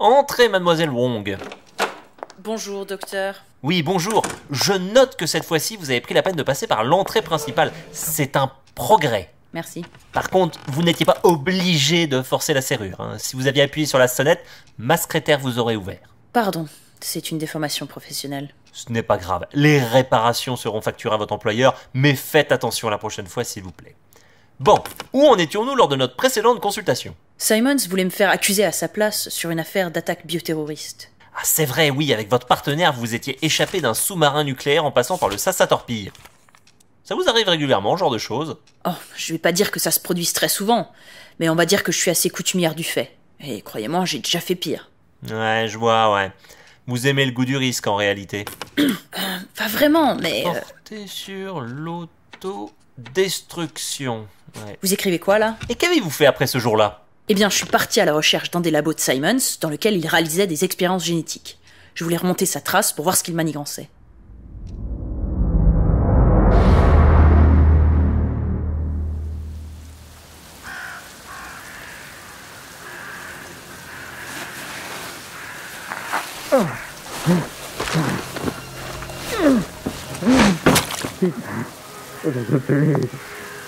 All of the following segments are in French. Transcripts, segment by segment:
Entrez, mademoiselle Wong. Bonjour, docteur. Oui, bonjour. Je note que cette fois-ci, vous avez pris la peine de passer par l'entrée principale. C'est un progrès. Merci. Par contre, vous n'étiez pas obligé de forcer la serrure. Si vous aviez appuyé sur la sonnette, ma secrétaire vous aurait ouvert. Pardon, c'est une déformation professionnelle. Ce n'est pas grave. Les réparations seront facturées à votre employeur, mais faites attention la prochaine fois, s'il vous plaît. Bon, où en étions-nous lors de notre précédente consultation ? Simons voulait me faire accuser à sa place sur une affaire d'attaque bioterroriste. Ah, c'est vrai, oui, avec votre partenaire, vous étiez échappé d'un sous-marin nucléaire en passant par le Sassa Torpille. Ça vous arrive régulièrement, ce genre de choses ? Oh, je vais pas dire que ça se produise très souvent, mais on va dire que je suis assez coutumière du fait. Et croyez-moi, j'ai déjà fait pire. Ouais, je vois, ouais. Vous aimez le goût du risque, en réalité. Pas vraiment, mais... Portez sur l'autodestruction. Ouais. Vous écrivez quoi, là ? Et qu'avez-vous fait après ce jour-là ? Eh bien, je suis partie à la recherche d'un des labos de Simons, dans lequel il réalisait des expériences génétiques. Je voulais remonter sa trace pour voir ce qu'il manigançait.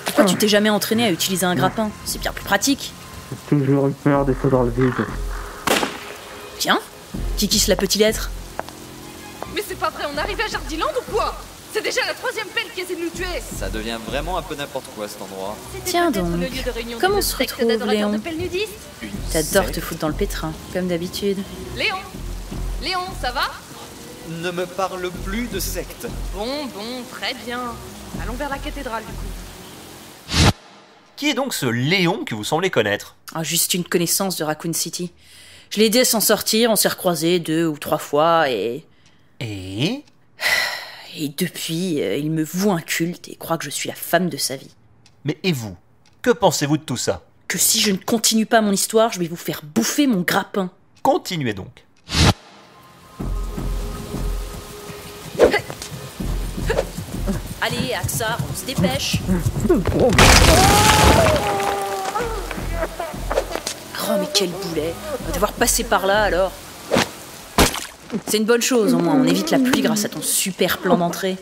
Pourquoi tu t'es jamais entraîné à utiliser un grappin ? C'est bien plus pratique. J'ai toujours eu peur des sauts dans le vide. Tiens, qui la petite lettre ? Mais c'est pas vrai, on arrive à Jardiland ou quoi ? C'est déjà la 3e peine qui essaie de nous tuer. Ça devient vraiment un peu n'importe quoi cet endroit. Tiens donc, comment on se retrouve, Léon ? T'adores te foutre dans le pétrin, comme d'habitude. Léon, ça va ? Ne me parle plus de secte. Bon, très bien. Allons vers la cathédrale du coup. Qui est donc ce Léon que vous semblez connaître ? Ah, juste une connaissance de Raccoon City. Je l'ai aidé à s'en sortir, on s'est recroisés 2 ou 3 fois et... Et depuis, il me voue un culte et croit que je suis la femme de sa vie. Mais et vous ? Que pensez-vous de tout ça ? Que si je ne continue pas mon histoire, je vais vous faire bouffer mon grappin. Continuez donc. Allez, Axar, on se dépêche. Oh, mais quel boulet. On va devoir passer par là, alors. C'est une bonne chose, au moins. On évite la pluie grâce à ton super plan d'entrée.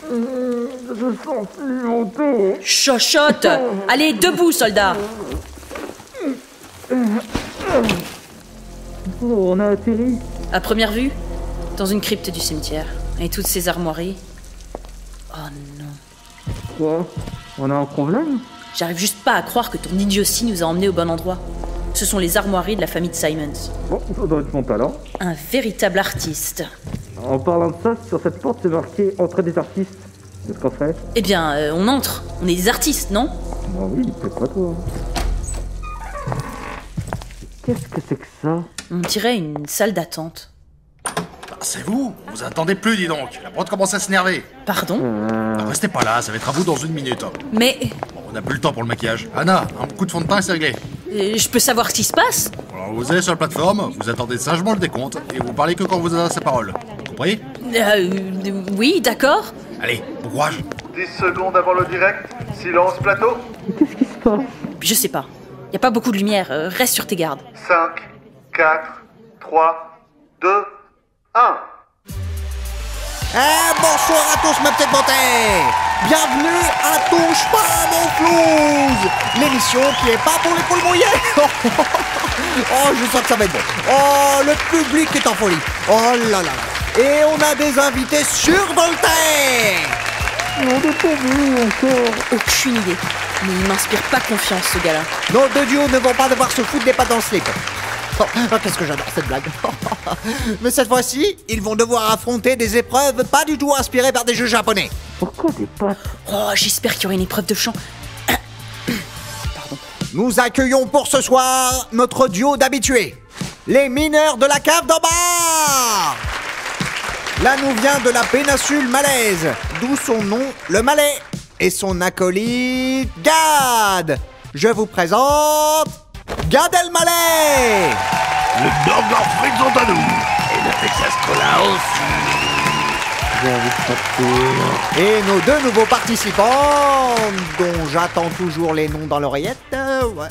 Je sens plus mon dos. Chochotte. Allez, debout, soldat. Oh, on a atterri. À première vue, dans une crypte du cimetière. Et toutes ces armoiries. Oh non. Quoi ? On a un problème ? J'arrive juste pas à croire que ton idiotie nous a emmenés au bon endroit. Ce sont les armoiries de la famille de Simons. Bon, ça doit être mon talent. Un véritable artiste. En parlant de ça, sur cette porte, c'est marqué « Entrée des artistes ». Qu'est-ce qu'on fait ? Eh bien, on entre. On est des artistes, non ? Bah oui, peut-être pas toi. Qu'est-ce que c'est que ça ? On dirait une salle d'attente. C'est vous ? Vous attendez plus, dis donc. La prod commence à s'énerver. Pardon ? Restez pas là, ça va être à vous dans 1 minute. Mais... Bon, on n'a plus le temps pour le maquillage. Anna, un coup de fond de teint et c'est réglé. je peux savoir ce qui se passe ? Alors vous allez sur la plateforme, vous attendez sagement le décompte et vous parlez que quand vous avez sa parole. Vous comprenez ? Oui, d'accord. Allez, bon courage. 10 secondes avant le direct, silence plateau. Qu'est-ce qui se passe ? Je sais pas. Y a pas beaucoup de lumière, reste sur tes gardes. 5, 4, 3, 2, 1. Bonsoir à tous mes petites beautés. Bienvenue à Touche pas mon flouze, l'émission qui est pas pour les poules mouillées. Oh, je sens que ça va être bon. Oh, le public est en folie. Oh là là là. Et on a des invités survoltés. On n'a pas vu encore. Aucune idée. Mais il m'inspire pas confiance, ce gars-là. Nos deux duos ne vont pas devoir se foutre des pattes dans le slip. Oh, qu'est-ce que j'adore cette blague. Mais cette fois-ci, ils vont devoir affronter des épreuves pas du tout inspirées par des jeux japonais. Pourquoi des pattes ? Oh, j'espère qu'il y aura une épreuve de chant. Nous accueillons pour ce soir notre duo d'habitués, les mineurs de la cave d'en bas. Là nous vient de la péninsule malaise, d'où son nom, le Malais, et son acolyte, Gad. Je vous présente Gad Elmaleh. Le burger frites sont à nous. Et le Texas Cola aussi. J'ai envie de partir. Et nos deux nouveaux participants, dont j'attends toujours les noms dans l'oreillette. Ouais.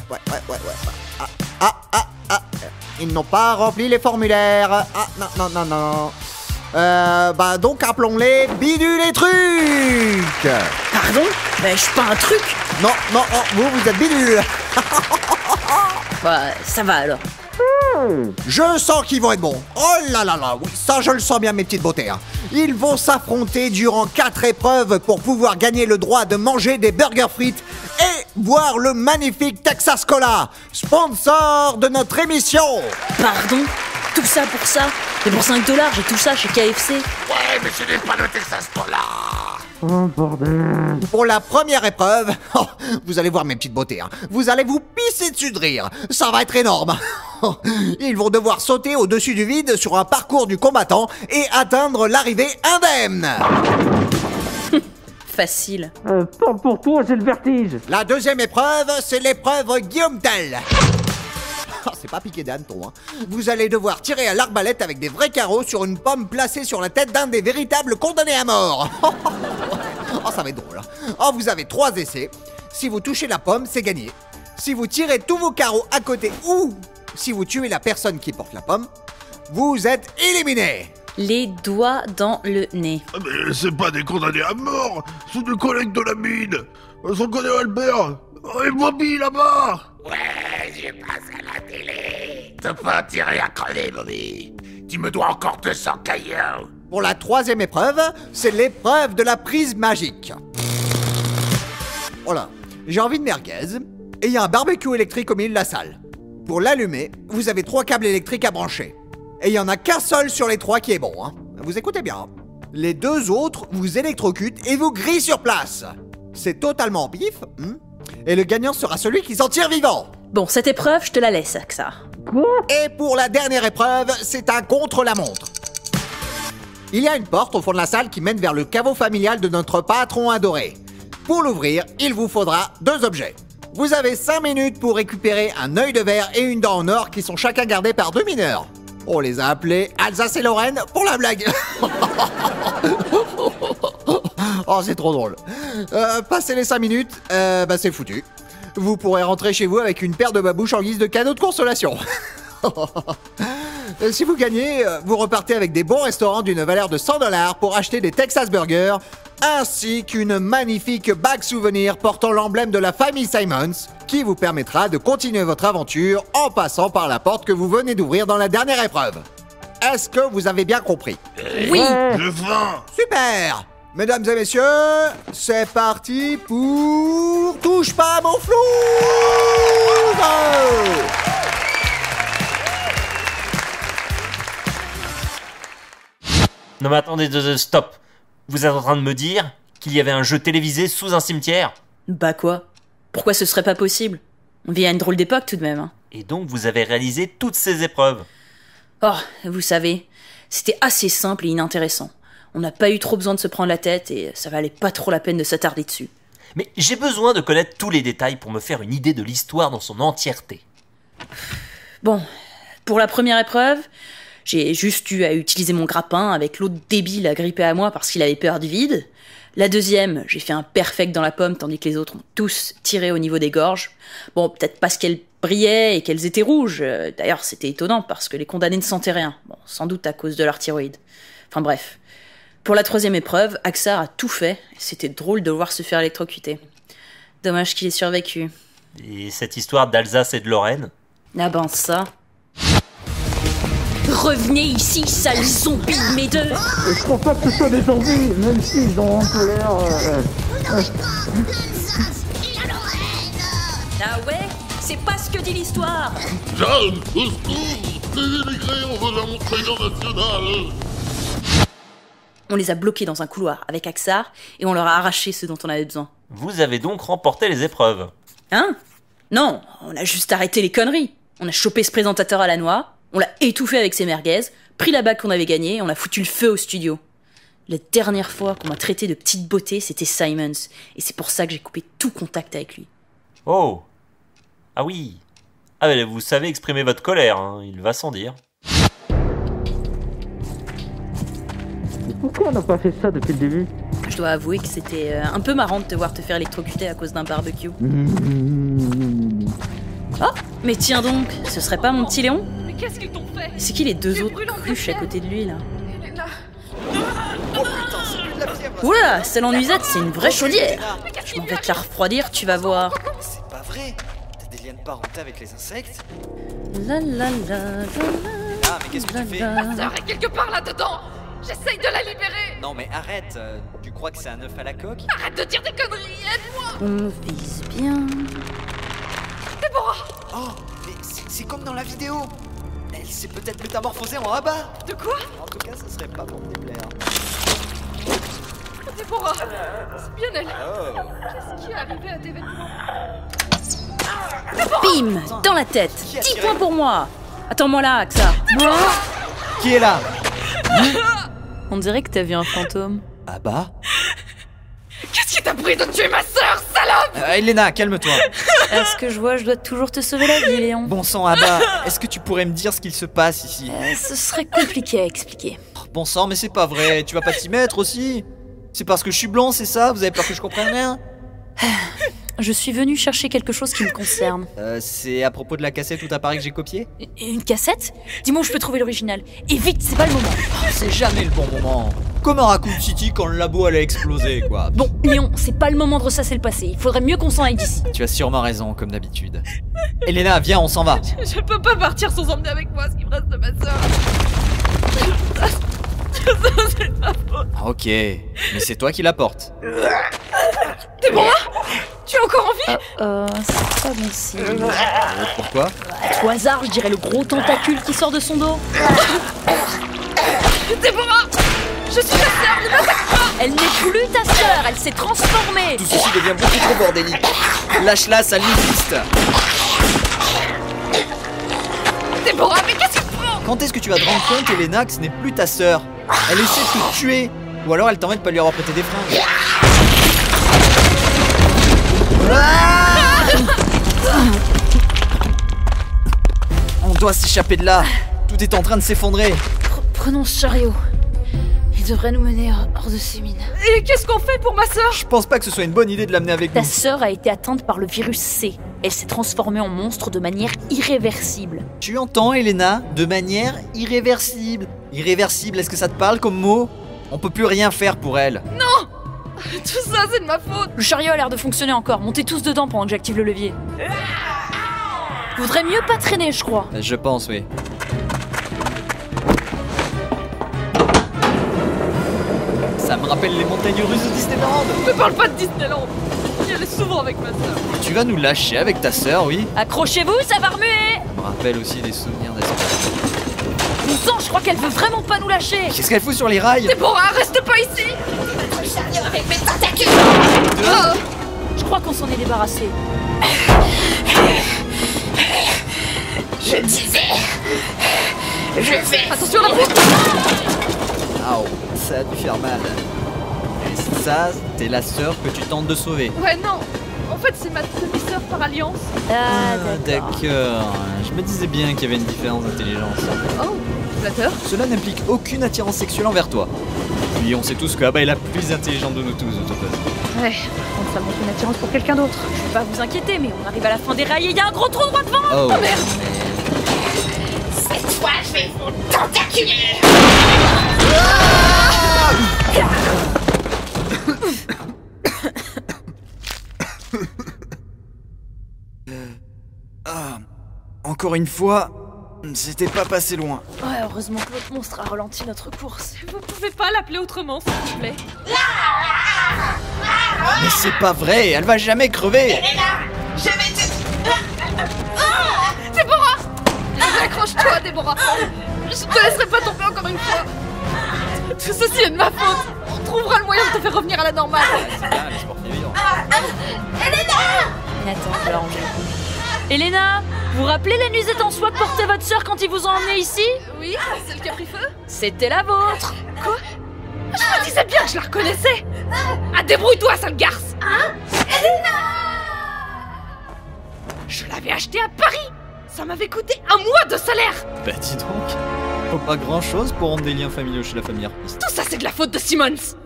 ils n'ont pas rempli les formulaires. Ah, non. Donc appelons-les Bidule et Truc. Pardon? Ben, je suis pas un truc. Non, vous êtes Bidule. Bah, ça va alors. Je sens qu'ils vont être bons. Oh là là là, oui, ça je le sens bien mes petites beautés. Hein. Ils vont s'affronter durant 4 épreuves pour pouvoir gagner le droit de manger des burgers frites et boire le magnifique Texas Cola, sponsor de notre émission. Pardon? Tout ça pour ça? Mais pour 5 $, j'ai tout ça chez KFC. Ouais, mais ce n'est pas le Texas Cola. Oh bordel. Pour la première épreuve, vous allez voir mes petites beautés, hein. Vous allez vous pisser dessus de rire, ça va être énorme. Ils vont devoir sauter au-dessus du vide sur un parcours du combattant et atteindre l'arrivée indemne. Facile. Parle pour toi, j'ai le vertige. La deuxième épreuve, c'est l'épreuve Guillaume Tell. C'est pas piqué d'hanneton, hein. Vous allez devoir tirer à l'arbalète avec des vrais carreaux sur une pomme placée sur la tête d'un des véritables condamnés à mort. Oh, ça va être drôle. Hein. Oh, vous avez 3 essais. Si vous touchez la pomme, c'est gagné. Si vous tirez tous vos carreaux à côté ou si vous tuez la personne qui porte la pomme, vous êtes éliminé. Les doigts dans le nez. Mais c'est pas des condamnés à mort, c'est des collègues de la mine. Son connaît Albert. Oh, et Bobby là-bas. Ouais, j'ai passé à la télé. T'as pas tiré à crever, Bobby. Tu me dois encore 200 cailloux. Pour la troisième épreuve, c'est l'épreuve de la prise magique. Voilà, j'ai envie de merguez, et il y a un barbecue électrique au milieu de la salle. Pour l'allumer, vous avez 3 câbles électriques à brancher. Et il n'y en a qu'un seul sur les 3 qui est bon, hein. Vous écoutez bien. Les 2 autres vous électrocutent et vous grillent sur place. C'est totalement pif, et le gagnant sera celui qui s'en tire vivant. Bon, cette épreuve, je te la laisse, Axa. Et pour la dernière épreuve, c'est un contre-la-montre. Il y a une porte au fond de la salle qui mène vers le caveau familial de notre patron adoré. Pour l'ouvrir, il vous faudra 2 objets. Vous avez 5 minutes pour récupérer un œil de verre et une dent en or qui sont chacun gardés par 2 mineurs. On les a appelés Alsace et Lorraine pour la blague. Oh, c'est trop drôle. Passez les 5 minutes, c'est foutu. Vous pourrez rentrer chez vous avec une paire de babouches en guise de cadeau de consolation. Si vous gagnez, vous repartez avec des bons restaurants d'une valeur de 100 $ pour acheter des Texas Burgers, ainsi qu'une magnifique bague souvenir portant l'emblème de la famille Simons, qui vous permettra de continuer votre aventure en passant par la porte que vous venez d'ouvrir dans la dernière épreuve. Est-ce que vous avez bien compris? Oui. J'ai faim. Super! Mesdames et messieurs, c'est parti pour... Touche pas à mon flou! Non mais attendez, stop. Vous êtes en train de me dire qu'il y avait un jeu télévisé sous un cimetière? Bah quoi? Pourquoi ce serait pas possible? On vit à une drôle d'époque tout de même. Hein. Et donc vous avez réalisé toutes ces épreuves? Oh, vous savez, c'était assez simple et inintéressant. On n'a pas eu trop besoin de se prendre la tête et ça valait pas trop la peine de s'attarder dessus. Mais j'ai besoin de connaître tous les détails pour me faire une idée de l'histoire dans son entièreté. Bon, pour la première épreuve, j'ai juste eu à utiliser mon grappin avec l'autre débile agrippé à moi parce qu'il avait peur du vide. La deuxième, j'ai fait un perfect dans la pomme tandis que les autres ont tous tiré au niveau des gorges. Bon, peut-être parce qu'elles brillaient et qu'elles étaient rouges. D'ailleurs, c'était étonnant parce que les condamnés ne sentaient rien. Bon, sans doute à cause de leur thyroïde. Enfin bref. Pour la troisième épreuve, Axa a tout fait. C'était drôle de le voir se faire électrocuter. Dommage qu'il ait survécu. Et cette histoire d'Alsace et de Lorraine? Ah ben ça... Revenez ici, sale zombie de mes deux! Je pense pas que ce soit des zombies, même s'ils ont un peu l'air... Ah ouais? C'est pas ce que dit l'histoire! Jeanne, au secours! Les immigrés, on veut leur montrer l'union nationale! On les a bloqués dans un couloir avec Axar et on leur a arraché ce dont on avait besoin. Vous avez donc remporté les épreuves? Hein? Non, on a juste arrêté les conneries. On a chopé ce présentateur à la noix, on l'a étouffé avec ses merguez, pris la bague qu'on avait gagnée et on a foutu le feu au studio. La dernière fois qu'on m'a traité de petite beauté, c'était Simons. Et c'est pour ça que j'ai coupé tout contact avec lui. Oh! Ah oui! Ah mais vous savez exprimer votre colère, hein, il va sans dire. Pourquoi on n'a pas fait ça depuis le début? Je dois avouer que c'était un peu marrant de te voir te faire électrocuter à cause d'un barbecue. Oh, mais tiens donc, ce serait pas mon petit Léon? qu'est-ce qu'ils t'ont fait? C'est qui les deux Tu autres brûles en cruches à pierre. côté de lui là? Elena, Oh putain, c'est plus de la fièvre. Oula, celle en nuisette, c'est une vraie chaudière. mais qu'est-ce Je qu'il m'en lui vais te la refroidir, tu vas voir. C'est pas vrai. T'as des liens de parenté avec les insectes? La la la la Ah, mais qu'est-ce que tu fais? Ma sœur est quelque part là-dedans. J'essaye de la libérer. Non mais arrête, tu crois que c'est un œuf à la coque? Arrête de dire des conneries, aide-moi. On vise bien. Déborah, Oh, mais c'est comme dans la vidéo. Elle s'est peut-être métamorphosée en abat. de quoi? En tout cas, ça serait pas pour me déplaire. Déborah, c'est bien elle. Oh. Qu'est-ce qui est arrivé à tes vêtements? Bim, dans la tête. Qui a 10 tiré points pour moi. Attends-moi là, Axa. Qui est là? On dirait que t'as vu un fantôme. Abat? Qu'est-ce qui t'a pris de tuer ma sœur, salope? Elena, calme-toi. Est-ce que je vois, je dois toujours te sauver la vie, Léon. Bon sang, Abat, est-ce que tu pourrais me dire ce qu'il se passe ici? Ce serait compliqué à expliquer. Bon sang, mais c'est pas vrai, tu vas pas t'y mettre aussi? C'est parce que je suis blanc, c'est ça? Vous avez peur que je comprenne rien? Je suis venue chercher quelque chose qui me concerne. C'est à propos de la cassette ou t'appareil que j'ai copié? Une cassette? Dis-moi où je peux trouver l'original. Et vite, c'est pas le moment. C'est jamais le bon moment. Comme à Raccoon City quand le labo allait exploser, quoi. Bon, Léon, c'est pas le moment de ressasser le passé. Il faudrait mieux qu'on s'en aille d'ici. Tu as sûrement raison, comme d'habitude. Elena, viens, on s'en va. Je peux pas partir sans emmener avec moi ce qui me reste de ma sœur. C'est ma faute. Ok, mais c'est toi qui la portes. Déborah, tu as encore envie? C'est pas bon signe. Pourquoi? À tout hasard, je dirais le gros tentacule qui sort de son dos. Déborah, je suis ta sœur, ne m'attaque pas. Elle n'est plus ta sœur, elle s'est transformée. Tout ceci devient beaucoup trop bordélique. Lâche-la, ça l'existe. Déborah, mais qu'est-ce que tu prends? Quand est-ce que tu vas te rendre compte, Elena, que ce n'est plus ta sœur? Elle essaie de te tuer. Ou alors elle t'embête de pas lui avoir prêté des fringues. On doit s'échapper de là. Tout est en train de s'effondrer. Prenons ce chariot. Il devrait nous mener hors de ces mines. Et qu'est-ce qu'on fait pour ma sœur? Je pense pas que ce soit une bonne idée de l'amener avec Ta nous. sœur a été atteinte par le virus C. Elle s'est transformée en monstre de manière irréversible. Tu entends, Elena? De manière irréversible. Irréversible, est-ce que ça te parle comme mot? On peut plus rien faire pour elle. Tout ça, c'est de ma faute. Le chariot a l'air de fonctionner encore. Montez tous dedans pendant que j'active le levier. Faudrait mieux pas traîner, je crois. Je pense, oui. Ça me rappelle les montagnes russes de Disneyland. Ne parle pas de Disneyland. J'y allais souvent avec ma sœur. Tu vas nous lâcher avec ta sœur, oui? Accrochez-vous, ça va remuer. Ça me rappelle aussi des souvenirs d'espace. Bon sang, je crois qu'elle veut vraiment pas nous lâcher. Qu'est-ce qu'elle fout sur les rails? Déborah, reste pas ici. Je crois qu'on s'en est débarrassé. Attention à la route. Aouh, ça a dû faire mal. Et ça, t'es la sœur que tu tentes de sauver. Ouais, non. En fait, c'est ma demi-sœur par alliance. Ah, d'accord. D'accord. Je me disais bien qu'il y avait une différence d'intelligence. Oh, flatteur. Cela n'implique aucune attirance sexuelle envers toi. Puis on sait tous que Abba est la plus intelligente de nous tous, au total. Ouais, par contre, ça montre une attirance pour quelqu'un d'autre. Je vais pas vous inquiéter, mais on arrive à la fin des rails et il y a un gros trou droit devant. Oh, merde. Cette fois, je vais vous tentaculer. Encore une fois, c'était pas passé loin. Ouais, heureusement que l'autre monstre a ralenti notre course. Vous pouvez pas l'appeler autrement, s'il vous plaît. Mais c'est pas vrai, elle va jamais crever. Je vais te... Déborah! Accroche-toi, Déborah! Je te laisserai pas tomber encore une fois! Tout ceci est de ma faute! On trouvera le moyen de te faire revenir à la normale! Attends, je vais arranger. Elena, vous rappelez la nuisette en soie que portait votre sœur quand ils vous ont emmené ici? Oui, celle qui a pris feu? C'était la vôtre. Quoi? Je me disais bien que je la reconnaissais! Ah, débrouille-toi, sale garce! Hein? Je l'avais achetée à Paris! Ça m'avait coûté 1 mois de salaire! Bah dis donc, faut pas grand chose pour rendre des liens familiaux chez la famille artiste. Tout ça, c'est de la faute de Simmons!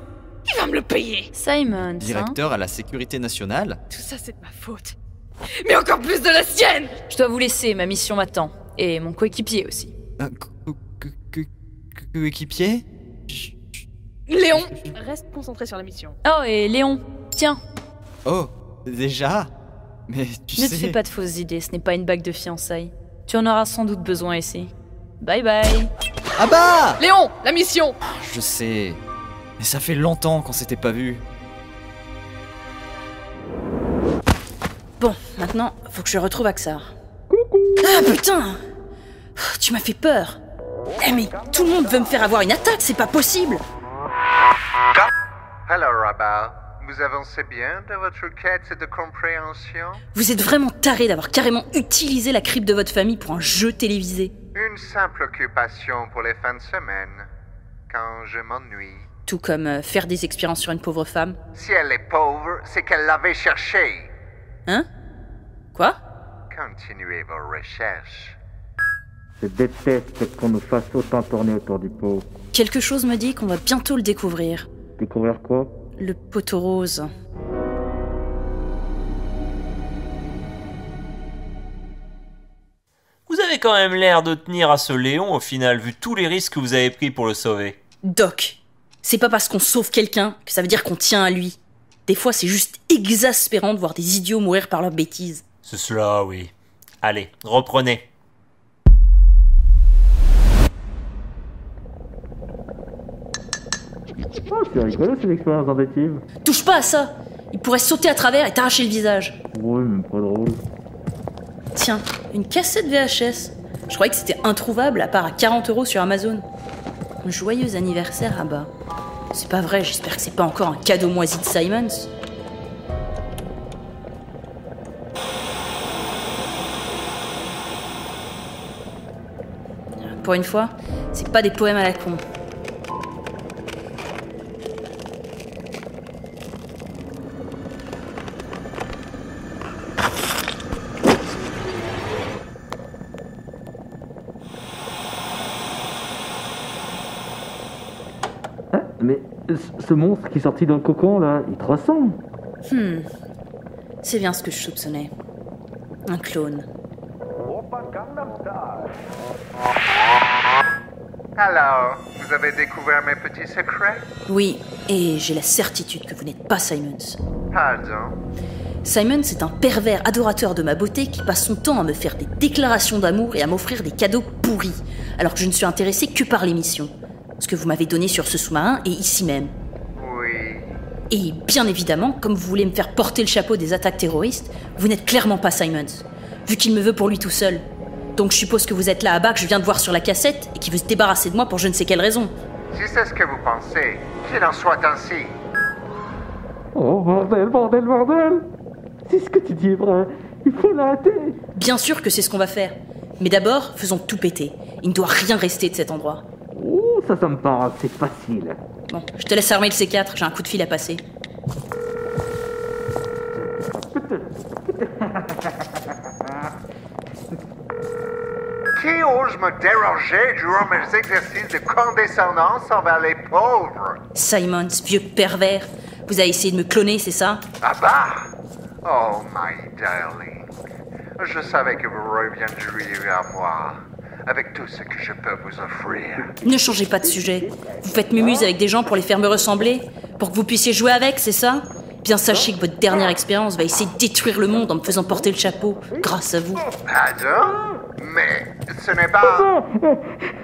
Il va me le payer! Simon, Directeur à la sécurité nationale. Tout ça, c'est de ma faute. Mais encore plus de la sienne! Je dois vous laisser, ma mission m'attend. Et mon coéquipier aussi. Coéquipier? Léon, reste concentré sur la mission. Oh, et Léon, tiens. Oh, déjà? Mais tu Ne sais... te fais pas de fausses idées, ce n'est pas une bague de fiançailles. Tu en auras sans doute besoin ici. Bye bye. Ah bah! Léon, la mission! Je sais, mais ça fait longtemps qu'on s'était pas vus. Bon, maintenant, faut que je retrouve Axar. Ah putain! Tu m'as fait peur. Eh mais tout le monde veut me faire avoir une attaque, c'est pas possible. Alors, Rabat, vous avancez bien dans votre quête de compréhension? Vous êtes vraiment taré d'avoir carrément utilisé la crypte de votre famille pour un jeu télévisé. Une simple occupation pour les fins de semaine, quand je m'ennuie. Tout comme faire des expériences sur une pauvre femme. Si elle est pauvre, c'est qu'elle l'avait cherché. Hein? Quoi? Continuez vos recherches. Je déteste qu'on nous fasse autant tourner autour du pot. Quelque chose me dit qu'on va bientôt le découvrir. Découvrir quoi? Le poteau rose. Vous avez quand même l'air de tenir à ce Léon au final, vu tous les risques que vous avez pris pour le sauver. Doc, c'est pas parce qu'on sauve quelqu'un que ça veut dire qu'on tient à lui. Des fois, c'est juste exaspérant de voir des idiots mourir par leurs bêtises. C'est cela, oui. Allez, reprenez. Oh, c'est rigolo cette expérience tentative. Touche pas à ça! Il pourrait sauter à travers et t'arracher le visage. Ouais, même pas drôle. Tiens, une cassette VHS. Je croyais que c'était introuvable à part à 40 € sur Amazon. Joyeux anniversaire, Abba. C'est pas vrai, j'espère que c'est pas encore un cadeau moisi de Simons. Pour une fois, c'est pas des poèmes à la con. Mais ce monstre qui est sorti dans le cocon là, il te ressemble. C'est bien ce que je soupçonnais. Un clone. Alors, vous avez découvert mes petits secrets? Oui, et j'ai la certitude que vous n'êtes pas Simons. Pardon? Simons est un pervers adorateur de ma beauté qui passe son temps à me faire des déclarations d'amour et à m'offrir des cadeaux pourris, alors que je ne suis intéressée que par l'émission. Ce que vous m'avez donné sur ce sous-marin et ici même. Oui. Et bien évidemment, comme vous voulez me faire porter le chapeau des attaques terroristes, vous n'êtes clairement pas Simons, vu qu'il me veut pour lui tout seul. Donc je suppose que vous êtes là à bas que je viens de voir sur la cassette et qui veut se débarrasser de moi pour je ne sais quelle raison. Si c'est ce que vous pensez, qu'il en soit ainsi. Oh bordel, bordel, bordel. Si ce que tu dis est vrai, il faut l'arrêter. Bien sûr que c'est ce qu'on va faire. Mais d'abord, faisons tout péter. Il ne doit rien rester de cet endroit. Oh, ça me paraît assez facile. Bon, je te laisse armer le C4, j'ai un coup de fil à passer. Qui ose me déranger durant mes exercices de condescendance envers les pauvres? Simons, vieux pervers. Vous avez essayé de me cloner, c'est ça? Ah bah! Oh, my darling. Je savais que vous reviendriez vers moi avec tout ce que je peux vous offrir. Ne changez pas de sujet. Vous faites mumuse avec des gens pour les faire me ressembler? Pour que vous puissiez jouer avec, c'est ça? Bien sachez que votre dernière expérience va essayer de détruire le monde en me faisant porter le chapeau, grâce à vous. Pardon? Mais ce n'est pas...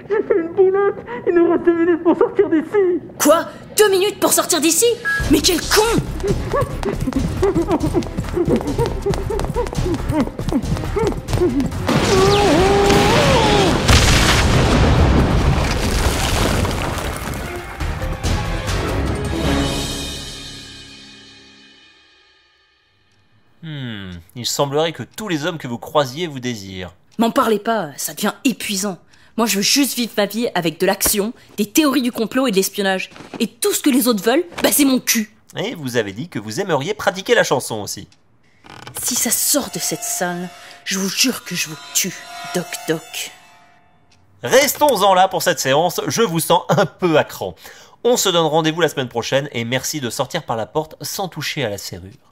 J'ai fait une boulette. Il nous reste 2 minutes pour sortir d'ici. Quoi? 2 minutes pour sortir d'ici? Mais quel con! Il semblerait que tous les hommes que vous croisiez vous désirent. M'en parlez pas, ça devient épuisant. Moi, je veux juste vivre ma vie avec de l'action, des théories du complot et de l'espionnage. Et tout ce que les autres veulent, bah c'est mon cul. Et vous avez dit que vous aimeriez pratiquer la chanson aussi. Si ça sort de cette salle, je vous jure que je vous tue, Doc Doc. Restons-en là pour cette séance, je vous sens un peu à cran. On se donne rendez-vous la semaine prochaine et merci de sortir par la porte sans toucher à la serrure.